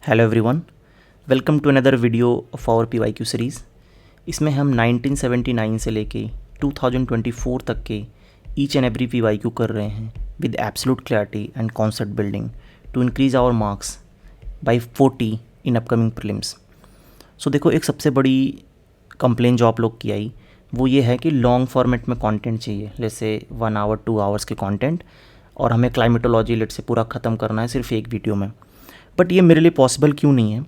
Hello everyone, welcome to another video of our PYQ series. इसमें हम 1979 से लेके 2024 तक के ईच एंड एवरी PYQ कर रहे हैं with absolute clarity and concept building to increase our marks by 40 in upcoming prelims. So देखो, एक सबसे बड़ी कंप्लेन जो आप लोग की आई वो ये है कि लॉन्ग फॉर्मेट में कंटेंट चाहिए, जैसे 1 आवर 2 आवर्स के कंटेंट, और हमें क्लाइमेटोलॉजी लेट से पूरा ख़त्म करना है सिर्फ एक वीडियो में। बट ये मेरे लिए पॉसिबल क्यों नहीं है?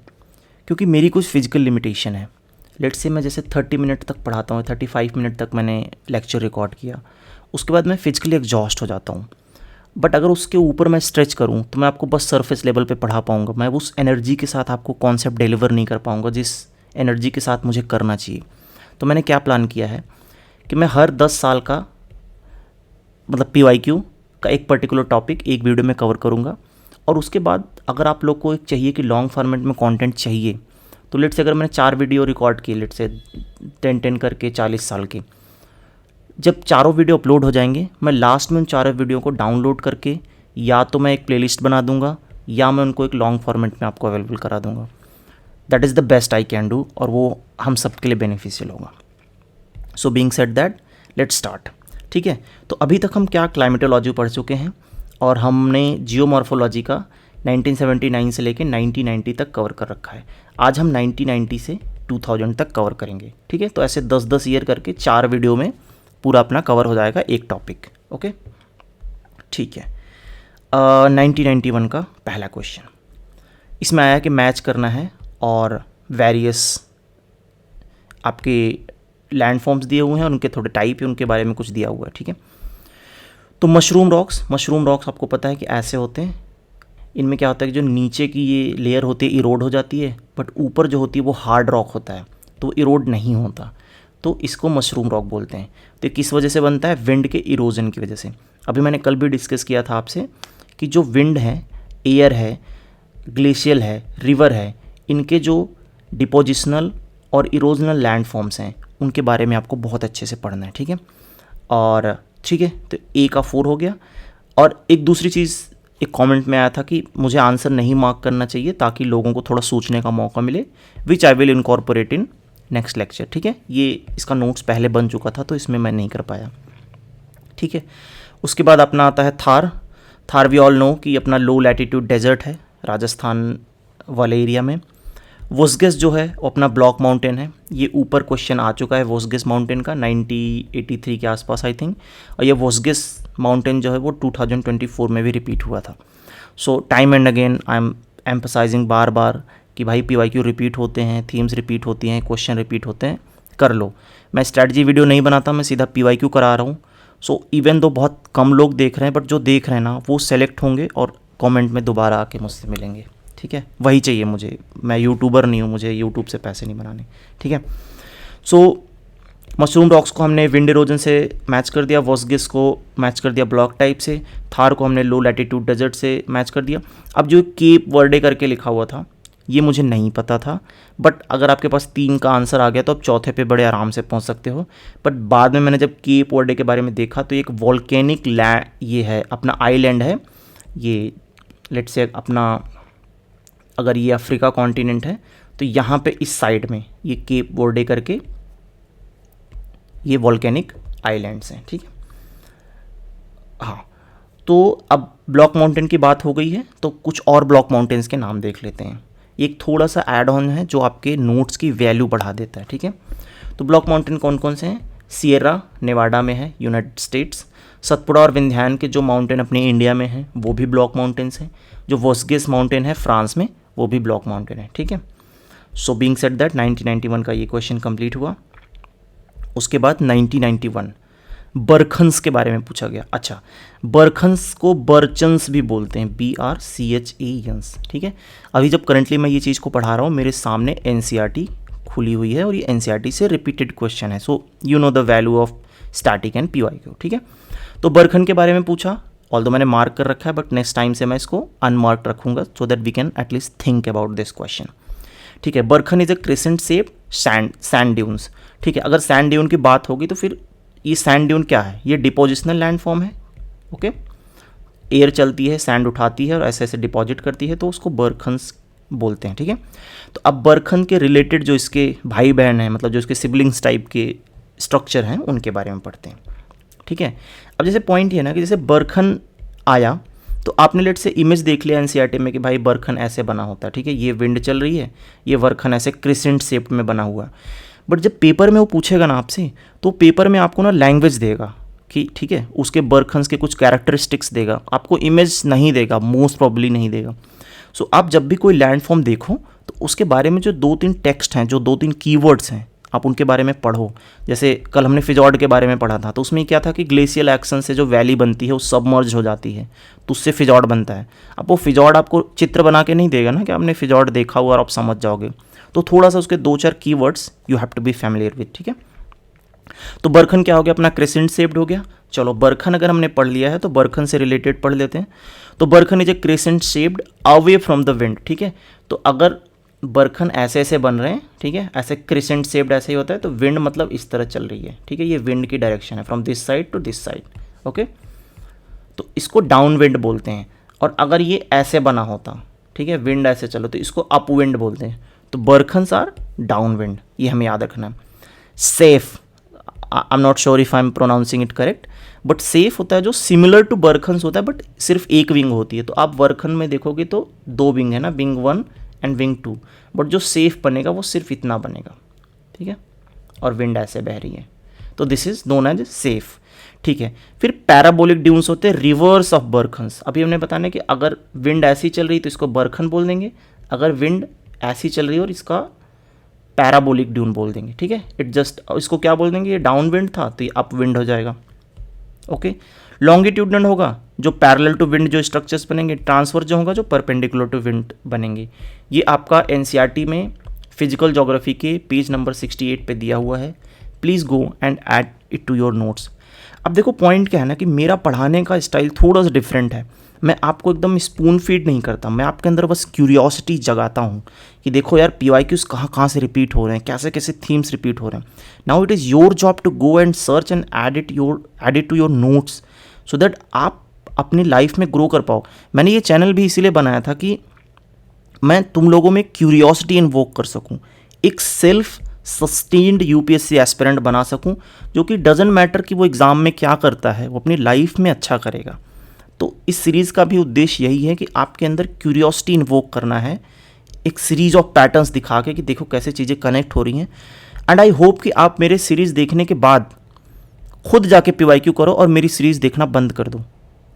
क्योंकि मेरी कुछ फिजिकल लिमिटेशन है। लेट से मैं जैसे 30 मिनट तक पढ़ाता हूँ, 35 मिनट तक मैंने लेक्चर रिकॉर्ड किया, उसके बाद मैं फिजिकली एग्जॉस्ट हो जाता हूँ। बट अगर उसके ऊपर मैं स्ट्रेच करूँ तो मैं आपको बस सरफेस लेवल पे पढ़ा पाऊँगा, मैं उस एनर्जी के साथ आपको कॉन्सेप्ट डिलीवर नहीं कर पाऊँगा जिस एनर्जी के साथ मुझे करना चाहिए। तो मैंने क्या प्लान किया है कि मैं हर 10 साल का मतलब PYQ का एक पर्टिकुलर टॉपिक एक वीडियो में कवर करूँगा। और उसके बाद अगर आप लोग को एक चाहिए कि लॉन्ग फॉर्मेट में कंटेंट चाहिए, तो लेट से अगर मैंने 4 वीडियो रिकॉर्ड किए, लेट से 10 करके 40 साल के, जब चारों वीडियो अपलोड हो जाएंगे, मैं लास्ट में उन चारों वीडियो को डाउनलोड करके या तो मैं एक प्लेलिस्ट बना दूंगा या मैं उनको एक लॉन्ग फॉर्मेट में आपको अवेलेबल करा दूंगा। That is the best I can do, और वो हम सब के लिए बेनिफिशियल होगा। सो being said that, let's start. ठीक है, तो अभी तक हम क्या क्लाइमेटोलॉजी पढ़ चुके हैं, और हमने जियोमॉर्फोलॉजी का 1979 से लेके 1990 तक कवर कर रखा है। आज हम 1990 से 2000 तक कवर करेंगे। ठीक है, तो ऐसे 10-10 ईयर करके 4 वीडियो में पूरा अपना कवर हो जाएगा एक टॉपिक। ओके, ठीक है। 1991 का पहला क्वेश्चन इसमें आया कि मैच करना है और वेरियस आपके लैंडफॉर्म्स दिए हुए हैं और उनके थोड़े टाइप है, उनके बारे में कुछ दिया हुआ है। ठीक है, तो मशरूम रॉक्स आपको पता है कि ऐसे होते हैं। इनमें क्या होता है कि जो नीचे की ये लेयर होती है इरोड हो जाती है, बट ऊपर जो होती है वो हार्ड रॉक होता है, तो इरोड नहीं होता, तो इसको मशरूम रॉक बोलते हैं। तो किस वजह से बनता है? विंड के इरोजन की वजह से। अभी मैंने कल भी डिस्कस किया था आपसे कि जो विंड है, एयर है, ग्लेशियल है, रिवर है, इनके जो डिपोजिशनल और इरोजनल लैंडफॉर्म्स हैं उनके बारे में आपको बहुत अच्छे से पढ़ना है। ठीक है, और ठीक है, तो A का 4 हो गया। और एक दूसरी चीज़ एक कमेंट में आया था कि मुझे आंसर नहीं मार्क करना चाहिए ताकि लोगों को थोड़ा सोचने का मौका मिले, which I will incorporate in next lecture. ठीक है, ये इसका नोट्स पहले बन चुका था तो इसमें मैं नहीं कर पाया। ठीक है, उसके बाद अपना आता है थार वी ऑल नो कि अपना लो लैटिट्यूड डेजर्ट है राजस्थान वाले एरिया में। वोस्गिस जो है वो अपना ब्लॉक माउंटेन है। ये ऊपर क्वेश्चन आ चुका है वोस्गिस माउंटेन का 1983 के आसपास आई थिंक, और ये वोस्गिस माउंटेन जो है वो 2024 में भी रिपीट हुआ था। So time and again I am emphasising बार बार कि भाई PYQ रिपीट होते हैं, थीम्स रिपीट होती हैं, क्वेश्चन रिपीट होते हैं, कर लो। मैं स्ट्रैटेजी वीडियो नहीं बनाता, मैं सीधा PYQ करा रहा हूँ। सो इवन दो बहुत कम लोग देख रहे हैं, बट जो देख रहे हैं ना वो सेलेक्ट होंगे और कॉमेंट में दोबारा आके मुझसे मिलेंगे। ठीक है, वही चाहिए मुझे, मैं यूट्यूबर नहीं हूँ, मुझे यूट्यूब से पैसे नहीं बनाने। ठीक है, सो मशरूम रॉक्स को हमने विंड इरोजन से मैच कर दिया, वोस्गिस को मैच कर दिया ब्लॉक टाइप से, थार को हमने लो लैटिट्यूड डेजर्ट से मैच कर दिया। अब जो केप वर्डे करके लिखा हुआ था ये मुझे नहीं पता था, बट अगर आपके पास 3 का आंसर आ गया तो आप चौथे पे बड़े आराम से पहुंच सकते हो। बट बाद में मैंने जब केप वर्डे के बारे में देखा तो एक वॉल्केनिक ये है, अपना आइलैंड है ये। लेट्स से अपना अगर ये अफ्रीका कॉन्टिनेंट है तो यहाँ पे इस साइड में ये केप वर्डे करके ये वॉल्केनिक आइलैंड्स हैं। ठीक है, हाँ, तो अब ब्लॉक माउंटेन की बात हो गई है तो कुछ और ब्लॉक माउंटेन्स के नाम देख लेते हैं। एक थोड़ा सा ऐड ऑन है जो आपके नोट्स की वैल्यू बढ़ा देता है। ठीक है, तो ब्लॉक माउंटेन कौन कौन से हैं? सियरा नेवाडा में है, यूनाइटेड स्टेट्स। सतपुड़ा और विंध्यान के जो माउंटेन अपने इंडिया में हैं वो भी ब्लॉक माउंटेन्स हैं। जो वोस्गिस माउंटेन है फ्रांस में वो भी ब्लॉक माउंटेन है। ठीक है, सो बीइंग सेड दैट 1991 का ये क्वेश्चन कंप्लीट हुआ। उसके बाद 1991 बरखन्स के बारे में पूछा गया। अच्छा, बरखन्स को बर्चन्स भी बोलते हैं, BRCHANS। ठीक है, अभी जब करंटली मैं ये चीज़ को पढ़ा रहा हूँ मेरे सामने NCERT खुली हुई है और ये NCERT से रिपीटेड क्वेश्चन है। So you know the value of static and PYQ। ठीक है, तो बरखन के बारे में पूछा, ऑल्दो मैंने मार्क कर रखा है बट नेक्स्ट टाइम से मैं इसको अनमार्क रखूंगा so that we can at least think about this question. ठीक है, barchan is a crescent shape sand dunes. ठीक है, अगर सैंड ड्यून की बात होगी तो फिर ये सैंड ड्यून क्या है? ये डिपोजिशनल लैंडफॉर्म है। ओके, एयर चलती है, सैंड उठाती है और ऐसे ऐसे डिपॉजिट करती है, तो उसको बरखन्स बोलते हैं, ठीक है। तो अब बरखन के रिलेटेड जो इसके भाई बहन हैं, मतलब जो इसके सिबलिंग्स टाइप के स्ट्रक्चर हैं, उनके बारे में पढ़ते हैं, ठीक है। अब जैसे पॉइंट ये ना कि जैसे बरखन आया तो आपने लेट से इमेज देख लिया एनसीईआरटी में कि भाई बरखन ऐसे बना होता है, ठीक है। ये विंड चल रही है, ये बरखन ऐसे क्रिसेंट शेप में बना हुआ है। बट जब पेपर में वो पूछेगा ना आपसे, तो पेपर में आपको ना लैंग्वेज देगा कि ठीक है, उसके बरखन्स के कुछ कैरेक्टरिस्टिक्स देगा, आपको इमेज नहीं देगा, मोस्ट प्रॉब्ली नहीं देगा। सो आप जब भी कोई लैंडफॉर्म देखो तो उसके बारे में जो 2-3 टेक्स्ट हैं, जो 2-3 कीवर्ड्स हैं, आप उनके बारे में पढ़ो। जैसे कल हमने फिजॉर्ड के बारे में पढ़ा था, तो उसमें क्या था कि ग्लेशियल एक्शन से जो वैली बनती है वो सबमर्ज हो जाती है, तो उससे फिजॉर्ड बनता है। अब वो फिजॉर्ड आपको चित्र बना के नहीं देगा ना कि आपने फिजॉर्ड देखा हुआ और आप समझ जाओगे, तो थोड़ा सा उसके 2-4 keywords you have to be familiar with, ठीक है। तो बरखन क्या हो गया, अपना क्रेसेंट शेप्ड हो गया। चलो बरखन अगर हमने पढ़ लिया है तो बरखन से रिलेटेड पढ़ लेते हैं। तो barchan is a crescent shaped away from the wind, ठीक है। तो अगर बरखन ऐसे ऐसे बन रहे हैं, ठीक है, ऐसे क्रेसेंट शेप्ड ऐसे ही होता है, तो विंड मतलब इस तरह चल रही है, ठीक है। ये विंड की डायरेक्शन है, from this side to this side, okay. तो इसको डाउन विंड बोलते हैं। और अगर ये ऐसे बना होता, ठीक है, विंड ऐसे चलो, तो इसको अप विंड बोलते हैं। तो बरखन्स आर डाउन विंड, ये हमें याद रखना है। Safe, I am not sure if I am pronouncing it correct, but safe होता है जो सिमिलर टू बरखन्स होता है, बट सिर्फ एक विंग होती है। तो आप बरखन में देखोगे तो 2 विंग है ना, विंग 1 एंड विंग 2, बट जो सेफ बनेगा वो सिर्फ इतना बनेगा, ठीक है। और विंड ऐसे बह रही है, तो this is known as safe, ठीक है। फिर पैराबोलिक ड्यून्स होते हैं रिवर्स ऑफ बरखन्स। अभी हमने बताना कि अगर विंड ऐसी चल रही तो इसको बरखन बोल देंगे, अगर विंड ऐसी चल रही है और इसका पैराबोलिक ड्यून बोल देंगे, ठीक है। इट जस्ट, इसको क्या बोल देंगे, ये डाउन विंड था तो ये अप विंड हो जाएगा, ओके। लॉन्गिट्यूडनल होगा, जो पैरेलल टू विंड जो स्ट्रक्चर्स बनेंगे। ट्रांसफर जो होगा, जो परपेंडिकुलर टू विंड बनेंगे। ये आपका एनसीईआरटी में फिजिकल ज्योग्राफी के पेज नंबर 68 पे दिया हुआ है। Please go and add it to your notes. अब देखो पॉइंट क्या है ना कि मेरा पढ़ाने का स्टाइल थोड़ा सा डिफरेंट है। मैं आपको एकदम स्पून फीड नहीं करता, मैं आपके अंदर बस क्यूरियोसिटी जगाता हूँ कि देखो यार पीवाईक्यूज कहाँ कहाँ से रिपीट हो रहे हैं, कैसे कैसे थीम्स रिपीट हो रहे हैं। Now it is your job to go and search and add it to your notes, so that आप अपनी लाइफ में ग्रो कर पाओ। मैंने ये चैनल भी इसीलिए बनाया था कि मैं तुम लोगों में क्यूरियोसिटी इन्वोक कर सकूँ, एक सेल्फ सस्टेन्ड यूपीएससी एस्पिरेंट बना सकूँ, जो कि डजेंट मैटर कि वो एग्ज़ाम में क्या करता है, वो अपनी लाइफ में अच्छा करेगा। तो इस सीरीज़ का भी उद्देश्य यही है कि आपके अंदर क्यूरियोसिटी इन्वोक करना है, एक सीरीज़ ऑफ पैटर्न्स दिखा के कि देखो कैसे चीज़ें कनेक्ट हो रही हैं। एंड आई होप कि आप मेरे सीरीज़ देखने के बाद खुद जाके पीवाईक्यू करो और मेरी सीरीज़ देखना बंद कर दो।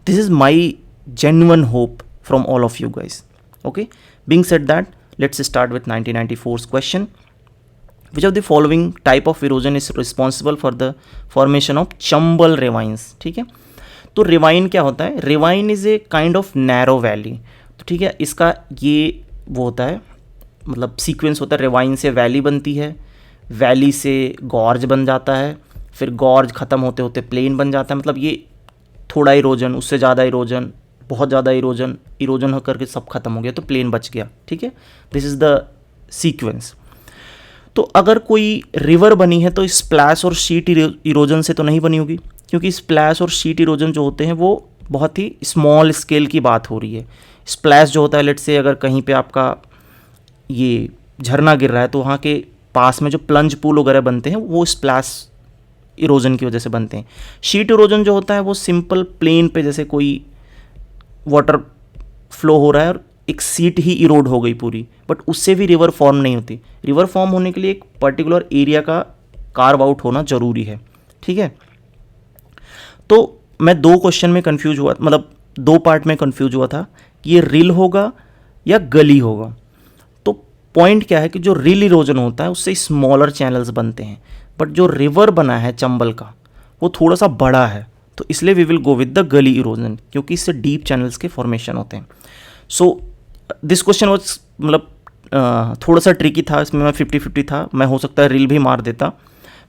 This is my genuine hope from all of you guys, okay. Being said that, let's start with 1994 question. Which of the following type of erosion is responsible for the formation of Chambal ravines, ठीक है। तो rewind क्या होता है, rewind is a kind of narrow valley, तो ठीक है, इसका ये वो होता है, मतलब सीक्वेंस होता है। रिवाइन से वैली बनती है, वैली से गॉर्ज बन जाता है, फिर गॉर्ज ख़त्म होते होते प्लेन बन जाता है। मतलब ये थोड़ा इरोजन, उससे ज़्यादा इरोजन, बहुत ज़्यादा इरोजन, इरोजन होकर के सब खत्म हो गया तो प्लेन बच गया, ठीक है। This is the sequence. तो अगर कोई रिवर बनी है तो स्प्लैश और शीट इरोजन से तो नहीं बनी होगी, क्योंकि स्प्लैश और शीट इरोजन जो होते हैं वो बहुत ही स्मॉल स्केल की बात हो रही है। स्प्लैश जो होता है, लेट्स से अगर कहीं पे आपका ये झरना गिर रहा है तो वहाँ के पास में जो प्लंज पूल वगैरह बनते हैं वो स्प्लैश इरोजन की वजह से बनते हैं। शीट इरोजन जो होता है वो सिंपल प्लेन पे जैसे कोई वाटर फ्लो हो रहा है और एक सीट ही इरोड हो गई पूरी, बट उससे भी रिवर फॉर्म नहीं होती। रिवर फॉर्म होने के लिए एक पर्टिकुलर एरिया का कार्व आउट होना जरूरी है, ठीक है। तो मैं 2 क्वेश्चन में कंफ्यूज हुआ, मतलब 2 पार्ट में कंफ्यूज हुआ था कि ये रिल होगा या गली होगा। तो पॉइंट क्या है कि जो रिल इरोजन होता है उससे स्मॉलर चैनल्स बनते हैं, बट जो रिवर बना है चंबल का वो थोड़ा सा बड़ा है, तो इसलिए we will go with the gully erosion, क्योंकि इससे डीप चैनल्स के फॉर्मेशन होते हैं। सो दिस क्वेश्चन वॉज, मतलब थोड़ा सा ट्रिकी था, इसमें मैं 50-50 था, मैं हो सकता है रिल भी मार देता,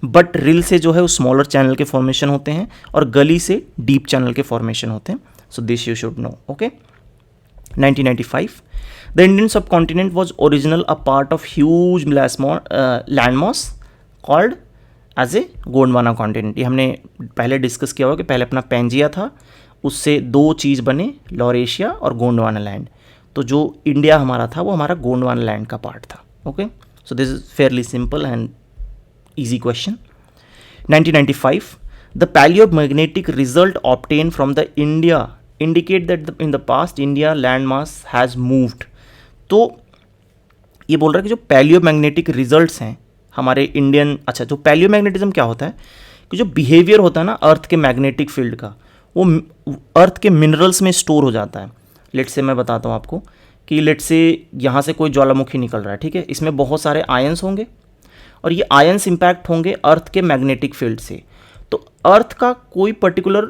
बट रिल से जो है वो स्मॉलर चैनल के फॉर्मेशन होते हैं और गली से डीप चैनल के फॉर्मेशन होते हैं। So this you should know, okay. 1995, the Indian subcontinent was original a part of huge land mass called as a Gondwana continent. ये हमने पहले डिस्कस किया हुआ कि पहले अपना पेंजिया था, उससे 2 चीज़ बने, लॉरेशिया और गोंडवाना लैंड। तो जो इंडिया हमारा था वो हमारा गोंडवाना लैंड का पार्ट था। Okay, so this is fairly simple and easy question. 1995, the paleomagnetic result obtained from the India indicate that in the past India landmass has moved। तो ये बोल रहा है कि जो पैलियोमैग्नेटिक रिजल्ट्स हैं हमारे इंडियन, अच्छा जो पैलियोमैग्नेटिज्म क्या होता है कि जो बिहेवियर होता है ना अर्थ के मैग्नेटिक फील्ड का, वो अर्थ के मिनरल्स में स्टोर हो जाता है। लेट से मैं बताता हूँ आपको कि लेट से यहाँ से कोई ज्वालामुखी निकल रहा है, ठीक है, इसमें बहुत सारे आयंस होंगे और ये आयंस इम्पैक्ट होंगे अर्थ के मैग्नेटिक फील्ड से। तो अर्थ का कोई पर्टिकुलर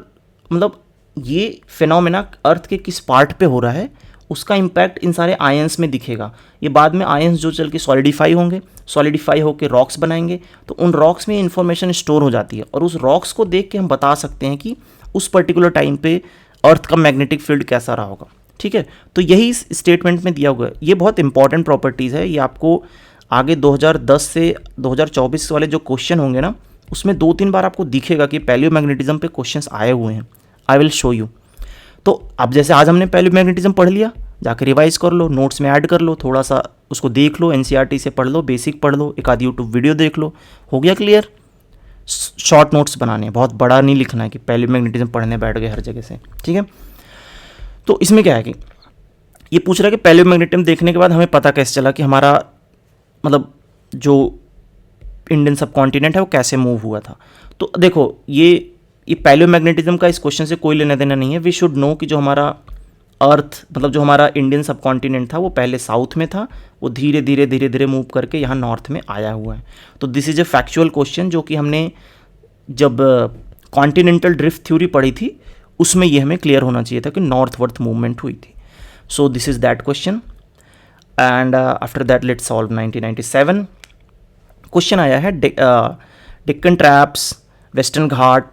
मतलब ये फिनोमेना अर्थ के किस पार्ट पे हो रहा है उसका इम्पैक्ट इन सारे आयंस में दिखेगा। ये बाद में आयंस जो चल के सॉलिडिफाई होंगे, सॉलिडिफाई होकर रॉक्स बनाएंगे, तो उन रॉक्स में इन्फॉर्मेशन स्टोर हो जाती है और उस रॉक्स को देख के हम बता सकते हैं कि उस पर्टिकुलर टाइम पे अर्थ का मैग्नेटिक फील्ड कैसा रहा होगा। ठीक है, तो यही इस स्टेटमेंट में दिया हुआ है। ये बहुत इंपॉर्टेंट प्रॉपर्टीज़ है, ये आपको आगे 2010 से 2024 वाले जो क्वेश्चन होंगे ना उसमें 2-3 बार आपको दिखेगा कि पैलियोमैग्नेटिज्म पे क्वेश्चंस आए हुए हैं। I will show you. तो अब जैसे आज हमने पैलियोमैग्नेटिज्म पढ़ लिया, जाकर रिवाइज कर लो, नोट्स में ऐड कर लो, थोड़ा सा उसको देख लो, एनसीईआरटी से पढ़ लो, बेसिक पढ़ लो, एक आधी यूट्यूब वीडियो देख लो, हो गया क्लियर। शॉर्ट नोट्स बनाने, बहुत बड़ा नहीं लिखना है कि पैलियोमैग्नेटिज्म पढ़ने बैठ गए हर जगह से। ठीक है, तो इसमें क्या है कि ये पूछ रहा है कि पैलियोमैग्नेटिज्म देखने के बाद हमें पता कैसे चला कि हमारा मतलब जो इंडियन सब कॉन्टिनेंट है वो कैसे मूव हुआ था। तो देखो ये पैलियोमैग्नेटिज्म का इस क्वेश्चन से कोई लेना देना नहीं है। वी शुड नो कि जो हमारा अर्थ मतलब जो हमारा इंडियन सब कॉन्टिनेंट था वो पहले साउथ में था, वो धीरे धीरे मूव करके यहाँ नॉर्थ में आया हुआ है। तो this is a factual question जो कि हमने जब कॉन्टिनेंटल ड्रिफ्ट थ्योरी पढ़ी थी उसमें ये हमें क्लियर होना चाहिए था कि नॉर्थवर्थ मूवमेंट हुई थी। So this is that question and after that let's solve 1997। Question आया है डेक्कन ट्रैप्स, वेस्टर्न घाट,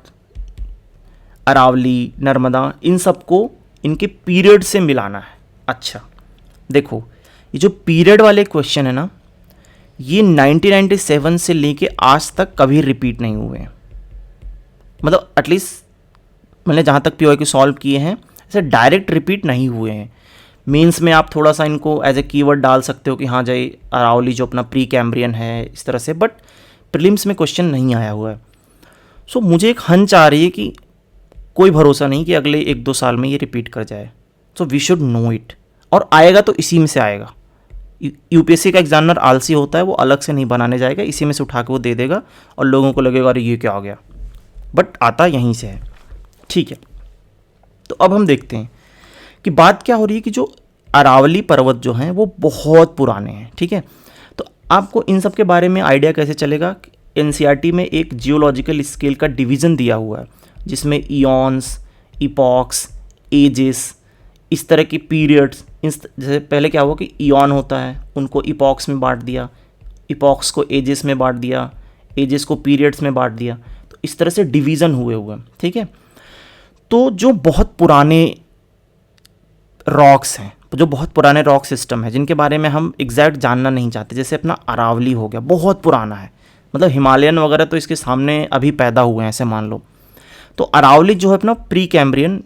अरावली, नर्मदा, इन सबको इनके पीरियड से मिलाना है। अच्छा देखो, ये जो पीरियड वाले क्वेश्चन है ना ये 1997 से लेके आज तक कभी रिपीट नहीं हुए हैं। मतलब एटलीस्ट मैंने जहाँ तक पीवाईक्यू सॉल्व किए हैं ऐसे डायरेक्ट रिपीट नहीं हुए हैं। मीन्स में आप थोड़ा सा इनको एज ए कीवर्ड डाल सकते हो कि हाँ जाए अरावली जो अपना प्री कैम्ब्रियन है इस तरह से, बट प्रीलिम्स में क्वेश्चन नहीं आया हुआ है। सो मुझे एक हंच आ रही है कि कोई भरोसा नहीं कि अगले 1-2 साल में ये रिपीट कर जाए। So we should know it, और आएगा तो इसी में से आएगा। यूपीएससी का एग्जामिनर आलसी होता है, वो अलग से नहीं बनाने जाएगा, इसी में से उठा के वो दे देगा और लोगों को लगेगा अरे ये क्या आ गया, बट आता यहीं से है। ठीक है, तो अब हम देखते हैं कि बात क्या हो रही है कि जो अरावली पर्वत जो हैं वो बहुत पुराने हैं। ठीक है, तो आपको इन सब के बारे में आइडिया कैसे चलेगा। एनसीईआरटी में एक जियोलॉजिकल स्केल का डिवीज़न दिया हुआ है जिसमें इयॉन्स, इपॉक्स, एजेस, इस तरह की पीरियड्स, जैसे पहले क्या हुआ कि इयॉन होता है उनको इपॉक्स में बांट दिया, इपॉक्स को एजेस में बांट दिया, एजेस को पीरियड्स में बांट दिया, तो इस तरह से डिवीज़न हुए हुए। ठीक है, तो जो बहुत पुराने रॉक्स हैं, जो बहुत पुराने रॉक सिस्टम है जिनके बारे में हम एग्जैक्ट जानना नहीं चाहते, जैसे अपना अरावली हो गया, बहुत पुराना है, मतलब हिमालयन वगैरह तो इसके सामने अभी पैदा हुए हैं ऐसे मान लो। तो अरावली जो है अपना प्री कैम्ब्रियन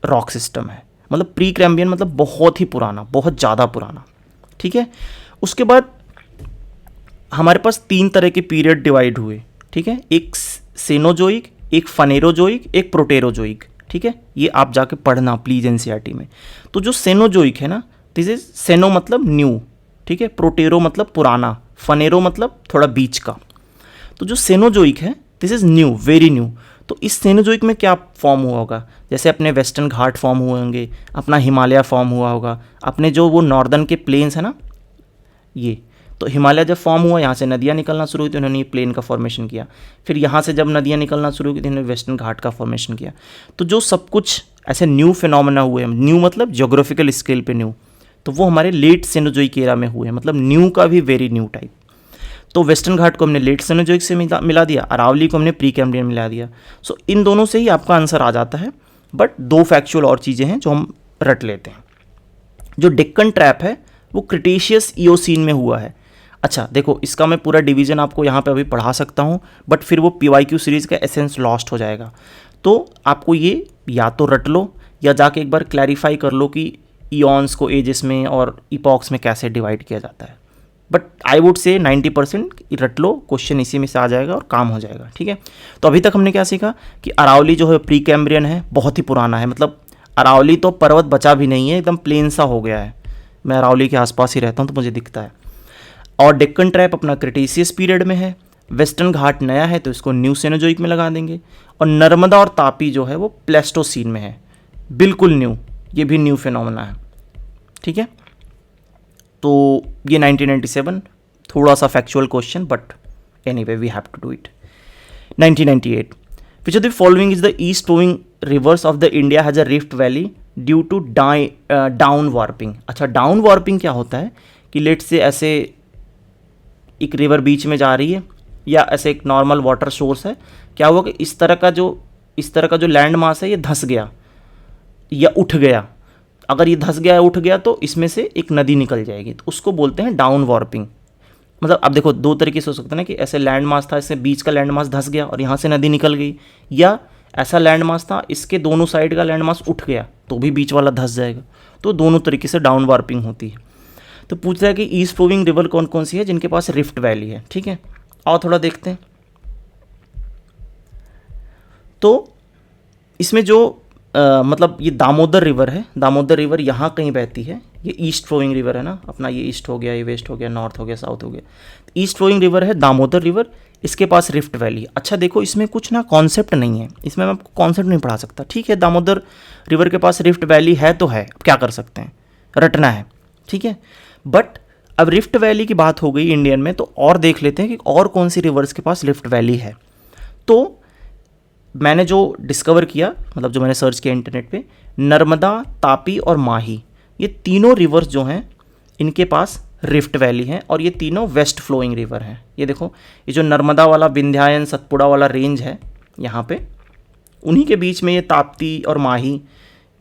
रॉक सिस्टम है, मतलब प्री कैम्ब्रियन मतलब बहुत ही पुराना, बहुत ज़्यादा पुराना। ठीक है, उसके बाद हमारे पास 3 तरह के पीरियड डिवाइड हुए। ठीक है, एक सेनोजोइक, एक फनेरोजोइक, एक प्रोटेरोजोइक। ठीक है, ये आप जाके पढ़ना प्लीज़ एनसीईआरटी में। तो जो सेनोजोइक है ना, दिस इज सेनो मतलब न्यू, ठीक है, प्रोटेरो मतलब पुराना, फनेरो मतलब थोड़ा बीच का। तो जो सेनोजोइक है this is new, very new. तो इस सेनोजोइक में क्या फॉर्म हुआ होगा, जैसे अपने वेस्टर्न घाट फॉर्म हुए होंगे, अपना हिमालय फॉर्म हुआ होगा, अपने जो वो नॉर्दर्न के प्लेन्स है ना, ये तो हिमालय जब फॉर्म हुआ यहाँ से नदियाँ निकलना शुरू हुई तो इन्होंने ये प्लेन का फॉर्मेशन किया, फिर यहाँ से जब नदियाँ निकलना शुरू हुई तो इन्होंने वेस्टर्न घाट का फॉर्मेशन किया। तो जो सब कुछ ऐसे न्यू फिनोमेना हुए, न्यू मतलब ज्योग्राफिकल स्केल पे न्यू, तो वो हमारे लेट सेनोजोइक एरा में हुए, मतलब न्यू का भी वेरी न्यू टाइप। तो वेस्टर्न घाट को हमने लेट सेनोजोइक से मिला दिया, अरावली को हमने प्री कैम्ब्रियन मिला दिया। सो इन दोनों से ही आपका आंसर आ जाता है, बट 2 फैक्चुअल और चीज़ें हैं जो हम रट लेते हैं। जो डेक्कन ट्रैप है वो क्रिटेशियस इयोसीन में हुआ है। अच्छा देखो, इसका मैं पूरा डिवीज़न आपको यहाँ पे अभी पढ़ा सकता हूँ, बट फिर वो पीवाईक्यू सीरीज़ का एसेंस लॉस्ट हो जाएगा। तो आपको ये या तो रट लो या जाके एक बार क्लैरिफाई कर लो कि ईऑन्स को एजेस में और इपॉक्स में कैसे डिवाइड किया जाता है। बट आई वुड से 90% रट लो, क्वेश्चन इसी में से आ जाएगा और काम हो जाएगा, ठीक है। तो अभी तक हमने क्या सीखा कि अरावली जो है प्री कैम्ब्रियन है, बहुत ही पुराना है, मतलब अरावली तो पर्वत बचा भी नहीं है, एकदम प्लेन सा हो गया है। मैं अरावली के आसपास ही रहता हूँ तो मुझे दिखता है। और डेक्कन ट्रैप अपना क्रिटेशियस पीरियड में है। वेस्टर्न घाट नया है तो इसको न्यू सेनोजोइक में लगा देंगे। और नर्मदा और तापी जो है वो प्लेस्टोसीन में है, बिल्कुल न्यू, ये भी न्यू फिनोमेना है, ठीक है। तो ये 1997 थोड़ा सा factual question, but anyway we have to do it. 1998 which of the following is the east flowing rivers of the India has a rift valley due to down warping. अच्छा, down warping क्या होता है कि late से ऐसे एक river बीच में जा रही है या ऐसे एक नॉर्मल वाटर सोर्स है, क्या हुआ कि इस तरह का जो लैंड मास है ये धंस गया या उठ गया। अगर ये धंस गया या उठ गया तो इसमें से एक नदी निकल जाएगी, तो उसको बोलते हैं डाउन वार्पिंग। मतलब अब देखो दो तरीके से हो सकता है ना कि ऐसे लैंड मास था, इससे बीच का लैंड मास धंस गया और यहाँ से नदी निकल गई, या ऐसा लैंड मास था इसके दोनों साइड का लैंड मास उठ गया तो भी बीच वाला धंस जाएगा। तो दोनों तरीके से डाउन वार्पिंग होती है। तो पूछ रहा है कि ईस्ट फ्लोइंग रिवर कौन कौन सी है जिनके पास रिफ्ट वैली है, ठीक है। और थोड़ा देखते हैं। तो इसमें जो मतलब ये दामोदर रिवर है, दामोदर रिवर यहाँ कहीं बहती है, ये ईस्ट फ्लोइंग रिवर है ना अपना, ये ईस्ट हो गया, ये वेस्ट हो गया, नॉर्थ हो गया, साउथ हो गया। ईस्ट फ्लोइंग रिवर है दामोदर रिवर, इसके पास रिफ्ट वैली। अच्छा देखो इसमें कुछ ना कॉन्सेप्ट नहीं है, इसमें मैं आपको कॉन्सेप्ट नहीं पढ़ा सकता, ठीक है। दामोदर रिवर के पास रिफ्ट वैली है तो है, अब क्या कर सकते हैं, रटना है, ठीक है। बट अब रिफ्ट वैली की बात हो गई इंडियन में, तो और देख लेते हैं कि और कौन सी रिवर्स के पास रिफ्ट वैली है। तो मैंने जो डिस्कवर किया, मतलब जो मैंने सर्च किया इंटरनेट पे, नर्मदा, तापी और माही, ये तीनों रिवर्स जो हैं इनके पास रिफ्ट वैली है और ये तीनों वेस्ट फ्लोइंग रिवर हैं। ये देखो, ये जो नर्मदा वाला विंध्यायन सतपुड़ा वाला रेंज है यहाँ पे, उन्हीं के बीच में ये ताप्ती और माही,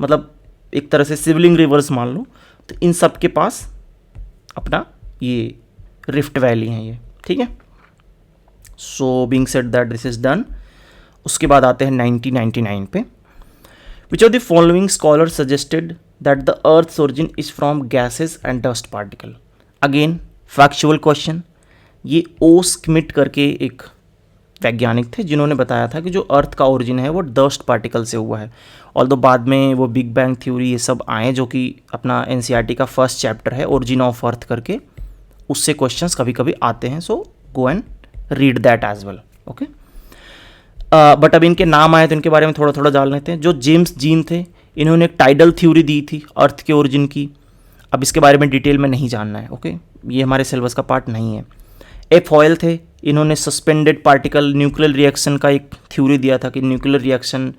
मतलब एक तरह से सिबलिंग रिवर्स मान लो, तो इन सब के पास अपना ये रिफ्ट वैली हैं ये, ठीक है। So being said that this is done, उसके बाद आते हैं 1999 पे। Which of the following scholar suggested that the earth's origin is from gases and dust particle. Again factual question. ये ओ स्मिट करके एक वैज्ञानिक थे जिन्होंने बताया था कि जो अर्थ का ओरिजिन है वो डस्ट पार्टिकल से हुआ है। ऑल्दो बाद में वो बिग बैंग थ्योरी ये सब आए, जो कि अपना एनसीईआरटी का फर्स्ट चैप्टर है ओरिजिन ऑफ अर्थ करके, उससे क्वेश्चंस कभी कभी आते हैं। So go and read that as well, okay. But अब इनके नाम आए तो इनके बारे में थोड़ा थोड़ा जान लेते हैं। जो जेम्स जीन थे, इन्होंने एक टाइडल थ्योरी दी थी अर्थ के ओरिजिन की। अब इसके बारे में डिटेल में नहीं जानना है, ओके, ये हमारे सिलेबस का पार्ट नहीं है। एफ ऑयल थे, इन्होंने सस्पेंडेड पार्टिकल न्यूक्लियर रिएक्शन का एक थ्योरी दिया था कि न्यूक्लियर रिएक्शन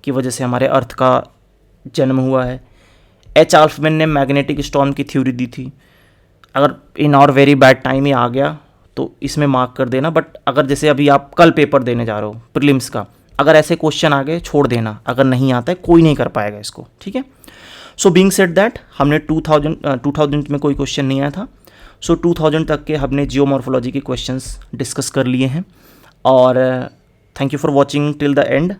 की वजह से हमारे अर्थ का जन्म हुआ है। एच आल्फमैन ने मैग्नेटिक स्टॉर्म की थ्योरी दी थी। अगर इन और वेरी बैड टाइम ही आ गया तो इसमें मार्क कर देना, बट अगर जैसे अभी आप कल पेपर देने जा रहे हो प्रीलिम्स का, अगर ऐसे क्वेश्चन आ गए छोड़ देना, अगर नहीं आता है कोई नहीं कर पाएगा इसको, ठीक है। सो बीइंग सेड दैट हमने 2000 में कोई क्वेश्चन नहीं आया था, सो 2000 तक के हमने जियोमॉर्फोलॉजी के क्वेश्चंस डिस्कस कर लिए हैं। और thank you for watching till the end.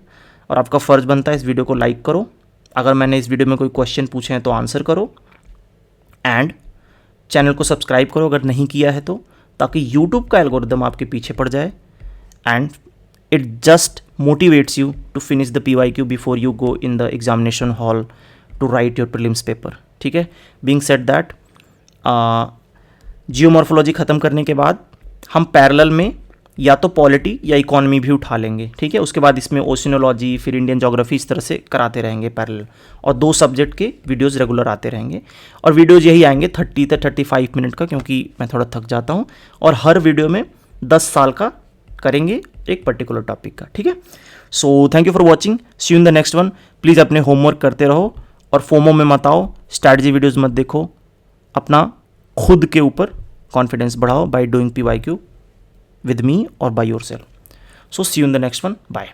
और आपका फ़र्ज़ बनता है इस वीडियो को लाइक करो, अगर मैंने इस वीडियो में कोई क्वेश्चन पूछे हैं तो आंसर करो, एंड चैनल को सब्सक्राइब करो अगर नहीं किया है तो, ताकि यूट्यूब का एल्गोरिदम आपके पीछे पड़ जाए and it just motivates you to finish the PYQ before you go in the examination hall to write your prelims paper, ठीक है। बीइंग सेड दैट जियोमॉर्फोलॉजी ख़त्म करने के बाद हम पैरेलल में या तो पॉलिटी या इकोनॉमी भी उठा लेंगे, ठीक है। उसके बाद इसमें ओशिनोलॉजी, फिर इंडियन ज्योग्राफी, इस तरह से कराते रहेंगे पैरेलल, और 2 सब्जेक्ट के वीडियोज़ रेगुलर आते रहेंगे। और वीडियोज़ यही आएंगे 30 से 35 मिनट का, क्योंकि मैं थोड़ा थक जाता हूँ। और हर वीडियो में 10 साल का करेंगे एक पर्टिकुलर टॉपिक का, ठीक है। So thank you for watching, see you in the next one. Please अपने होमवर्क करते रहो और फोमो में मत आओ, स्ट्रैटेजी वीडियोज़ मत देखो, अपना खुद के ऊपर कॉन्फिडेंस बढ़ाओ by doing PYQ with me or by yourself. So see you in the next one. Bye.